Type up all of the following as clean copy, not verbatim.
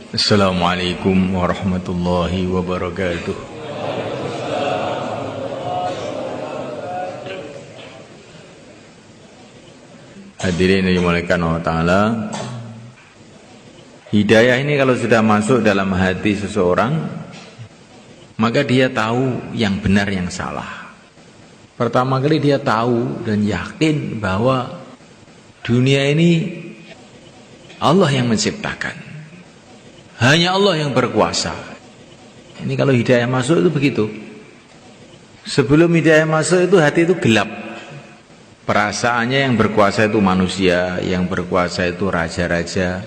Assalamualaikum warahmatullahi wabarakatuh. Hadirin yang dimuliakan Allah Ta'ala, hidayah ini kalau sudah masuk dalam hati seseorang, maka dia tahu yang benar yang salah. Pertama kali dia tahu dan yakin bahwa dunia ini Allah yang menciptakan, hanya Allah yang berkuasa. Ini kalau hidayah masuk itu begitu. Sebelum hidayah masuk itu hati itu gelap. Perasaannya yang berkuasa itu manusia, yang berkuasa itu raja-raja,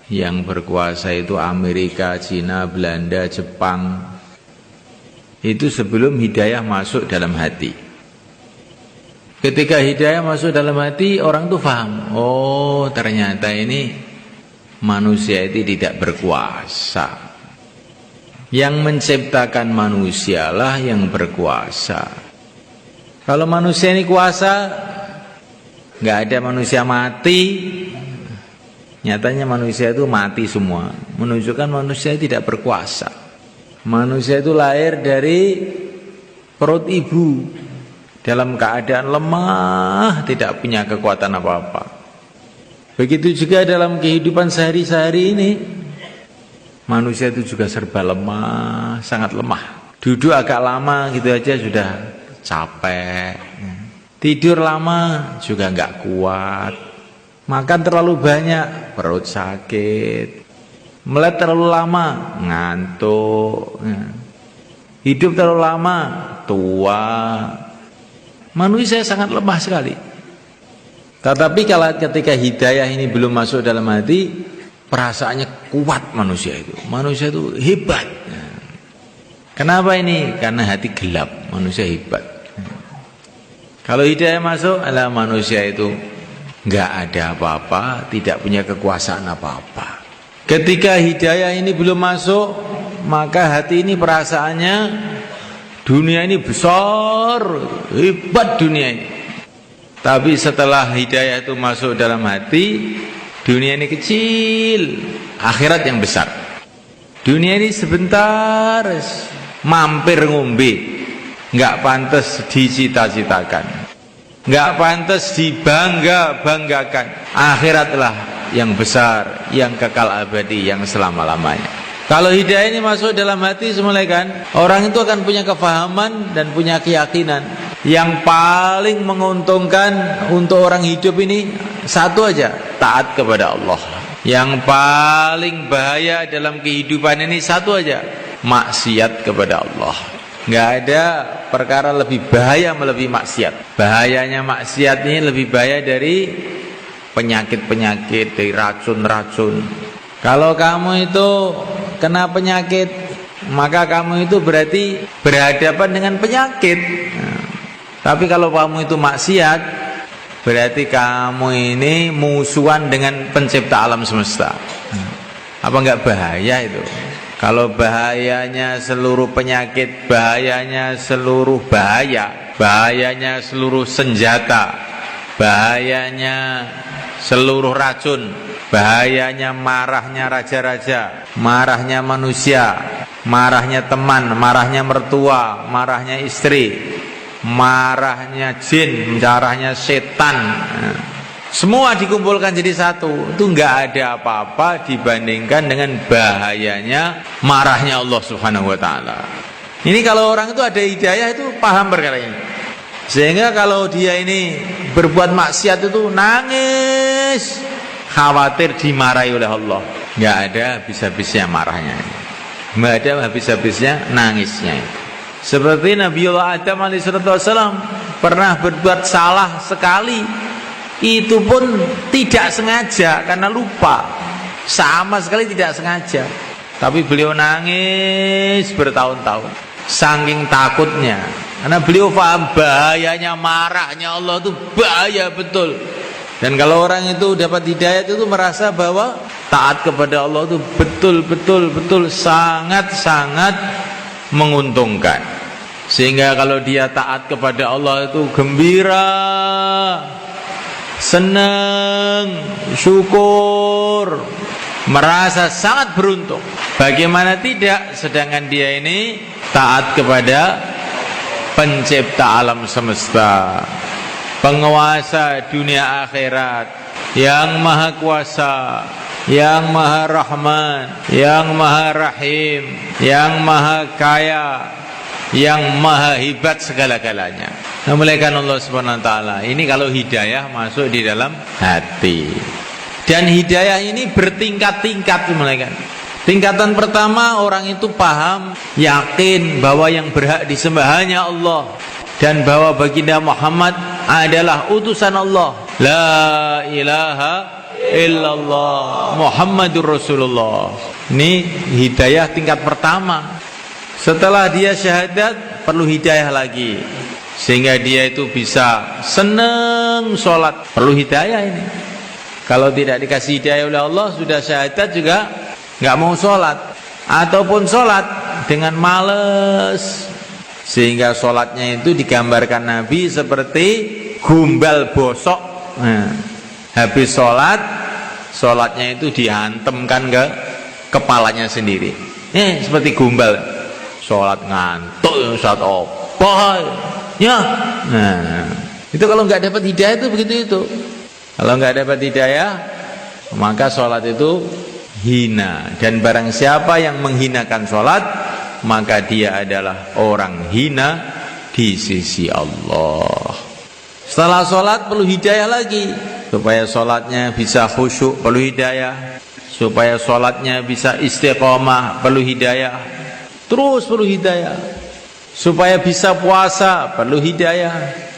yang berkuasa itu Amerika, Cina, Belanda, Jepang. Itu sebelum hidayah masuk dalam hati. Ketika hidayah masuk dalam hati, orang itu paham, oh ternyata ini manusia itu tidak berkuasa. Yang menciptakan manusialah yang berkuasa. Kalau manusia ini kuasa, nggak ada manusia mati. Nyatanya manusia itu mati semua, menunjukkan manusia tidak berkuasa. Manusia itu lahir dari perut ibu dalam keadaan lemah, tidak punya kekuatan apa-apa. Begitu juga dalam kehidupan sehari-hari ini, manusia itu juga serba lemah, sangat lemah. Duduk agak lama gitu aja sudah capek. Tidur lama juga nggak kuat. Makan terlalu banyak, perut sakit. Melek terlalu lama, ngantuk. Hidup terlalu lama, tua. Manusia sangat lemah sekali. Tetapi kalau ketika hidayah ini belum masuk dalam hati, perasaannya kuat manusia itu. Manusia itu hebat. Kenapa ini? Karena hati gelap, manusia hebat. Kalau hidayah masuk, adalah manusia itu nggak ada apa-apa, tidak punya kekuasaan apa-apa. Ketika hidayah ini belum masuk, maka hati ini perasaannya dunia ini besar, hebat dunia ini. Tapi setelah hidayah itu masuk dalam hati, dunia ini kecil, akhirat yang besar. Dunia ini sebentar, mampir ngombe, nggak pantas dicita-citakan, nggak pantas dibangga-banggakan. Akhiratlah yang besar, yang kekal abadi, yang selama-lamanya. Kalau hidayah ini masuk dalam hati semula kan, orang itu akan punya kefahaman dan punya keyakinan. Yang paling menguntungkan untuk orang hidup ini satu aja, taat kepada Allah. Yang paling bahaya dalam kehidupan ini satu aja, maksiat kepada Allah. Nggak ada perkara lebih bahaya melebihi maksiat. Bahayanya maksiat ini lebih bahaya dari penyakit-penyakit, dari racun-racun. Kalau kamu itu kena penyakit, maka kamu itu berarti berhadapan dengan penyakit. Tapi kalau kamu itu maksiat, berarti kamu ini musuhan dengan pencipta alam semesta. Apa enggak bahaya itu? Kalau bahayanya seluruh penyakit, bahayanya seluruh bahaya, bahayanya seluruh senjata, bahayanya seluruh racun, bahayanya marahnya raja-raja, marahnya manusia, marahnya teman, marahnya mertua, marahnya istri, marahnya jin, marahnya setan, semua dikumpulkan jadi satu. Itu enggak ada apa-apa dibandingkan dengan bahayanya marahnya Allah Subhanahu wa taala. Ini kalau orang itu ada hidayah itu paham perkara ini. Sehingga kalau dia ini berbuat maksiat itu nangis, khawatir dimarahi oleh Allah. Enggak ada habis-habisnya marahnya. Enggak ada habis-habisnya nangisnya. Seperti Nabiullah Adam alaihissalam pernah berbuat salah sekali, itu pun tidak sengaja karena lupa, sama sekali tidak sengaja. Tapi beliau nangis bertahun-tahun, saking takutnya, karena beliau paham bahayanya marahnya Allah itu bahaya betul. Dan kalau orang itu dapat hidayah itu merasa bahwa taat kepada Allah itu betul-betul sangat-sangat menguntungkan. Sehingga kalau dia taat kepada Allah itu gembira, senang, syukur. merasa sangat beruntung. Bagaimana tidak, sedangkan dia ini taat kepada pencipta alam semesta, penguasa dunia akhirat, yang maha kuasa, yang maha rahman, yang maha rahim, yang maha kaya, yang maha hebat segala-galanya. Memuliakan Allah Subhanahu wa taala. Ini kalau hidayah masuk di dalam hati. Dan hidayah ini bertingkat-tingkat, memuliakan. Tingkatan pertama, orang itu paham, yakin bahwa yang berhak disembah hanya Allah, dan bahwa baginda Muhammad adalah utusan Allah. La ilaha illallah Muhammadur Rasulullah. Ini hidayah tingkat pertama. Setelah dia syahadat, perlu hidayah lagi, sehingga dia itu bisa senang sholat. Perlu hidayah ini. Kalau tidak dikasih hidayah oleh Allah, sudah syahadat juga nggak mau sholat, ataupun sholat dengan males, sehingga sholatnya itu digambarkan Nabi seperti gumbal bosok. Nah, habis sholat, sholatnya itu dihantemkan ke kepalanya sendiri. Seperti gumbal. Sholat ngantuk, sholat apa ya? Nah, itu kalau nggak dapat hidayah itu begitu itu. Kalau nggak dapat hidayah, maka sholat itu hina. Dan barang siapa yang menghinakan sholat, maka dia adalah orang hina di sisi Allah. Setelah sholat perlu hidayah lagi, supaya sholatnya bisa khusyuk perlu hidayah, supaya sholatnya bisa istiqomah perlu hidayah, terus perlu hidayah, supaya bisa puasa perlu hidayah,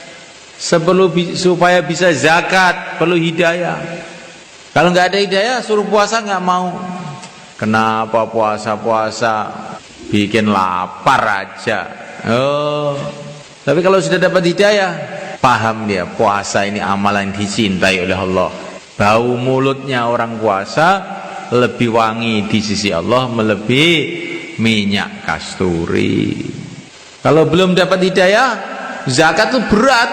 supaya bisa zakat perlu hidayah. Kalau nggak ada hidayah, suruh puasa nggak mau. Kenapa puasa-puasa, bikin lapar aja. Tapi kalau sudah dapat hidayah, paham dia puasa ini amalan dicintai oleh Allah. Bau mulutnya orang puasa lebih wangi di sisi Allah, melebihi minyak kasturi. Kalau belum dapat hidayah, zakat itu berat.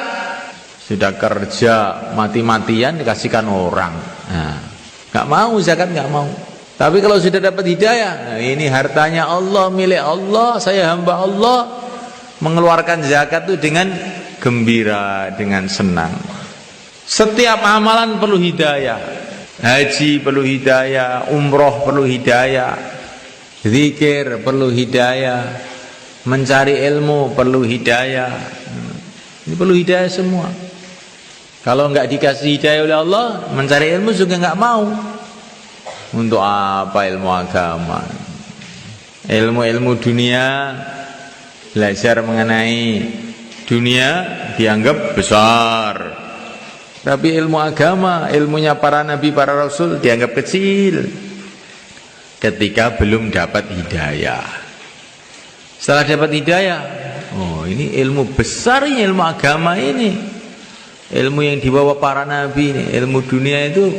Sudah kerja mati-matian dikasihkan orang, nah, nggak mau zakat, nggak mau. Tapi kalau sudah dapat hidayah, nah ini hartanya Allah, milik Allah, saya hamba Allah, mengeluarkan zakat itu dengan gembira, dengan senang. Setiap amalan perlu hidayah. Haji perlu hidayah, umroh perlu hidayah, zikir perlu hidayah, mencari ilmu perlu hidayah. Ini perlu hidayah semua. Kalau nggak dikasih hidayah oleh Allah, mencari ilmu juga nggak mau. Untuk apa ilmu agama? Ilmu-ilmu dunia, belajar mengenai dunia dianggap besar. Tapi ilmu agama, ilmunya para nabi, para rasul dianggap kecil ketika belum dapat hidayah. Setelah dapat hidayah, oh ini ilmu besar, ini ilmu agama ini. Ilmu yang dibawa para nabi ini, ilmu dunia itu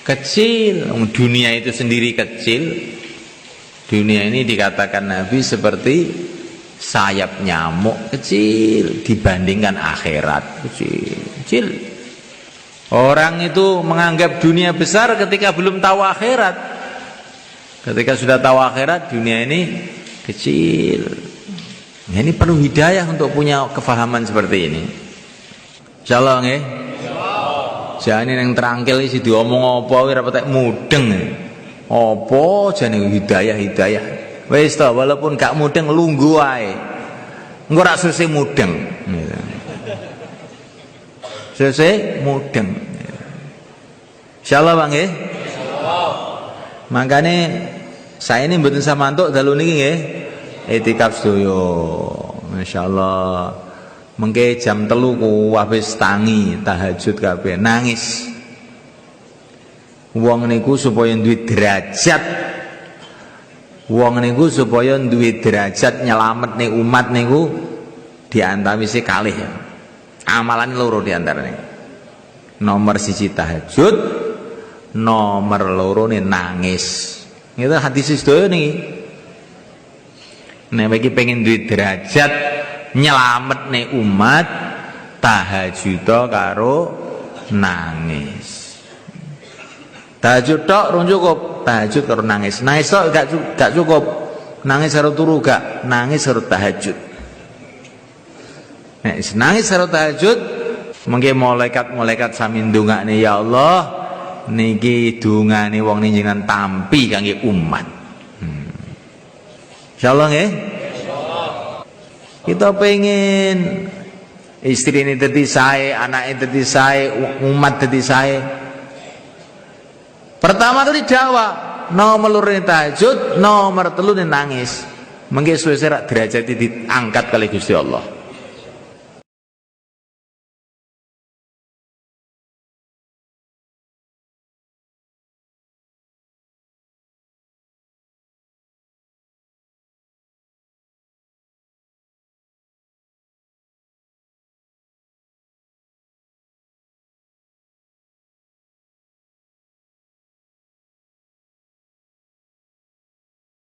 kecil. Dunia itu sendiri kecil. Dunia ini dikatakan Nabi seperti sayap nyamuk, kecil dibandingkan akhirat, kecil. Orang itu menganggap dunia besar ketika belum tahu akhirat. Ketika sudah tahu akhirat, dunia ini kecil. Nah, ini perlu hidayah untuk punya kefahaman seperti ini. Insyaallah nggih. Jane ning terangkil iki diomong apa ora patek mudeng. Apa jane hidayah. Wis to, walaupun gak mudeng lungguh wae. Engko rak sese mudeng. Sese mudeng. Insyaallah Bang nggih. Insyaallah. Makane saya ini mboten samantuk dalu niki nggih. Itikaf sedaya. Masyaallah. Mengke jam 3 ku wis tangi tahajud kabeh nangis. Wong niku supaya duwe derajat. Wong niku supaya duwe derajat nyelametne umat niku diantawisi kalih. Amalan loro diantarane. Nomor 1 tahajud, nomor 2 nangis. Itu hadis sedaya niki. Nek iki pengen duwe derajat nyelametne umat, tahajud karo nangis. Tahajud tok rung cukup, tahajud karo nangis. Nangis tok gak cukup. Nangis karo turu gak, nangis karo tahajud. Nek nangis karo tahajud, mengke malaikat sami ndongakne, ya Allah, niki dungane wong njenengan tampi kangge umat. Insyaallah nggih. Kita pengen istri ini dadi sae, anak dadi sae, umat dadi sae. Pertama kali jawab, nomor loro tahajud, nomor telu nangis. Mengke suwe-suwe derajat diangkat kali Gusti Allah.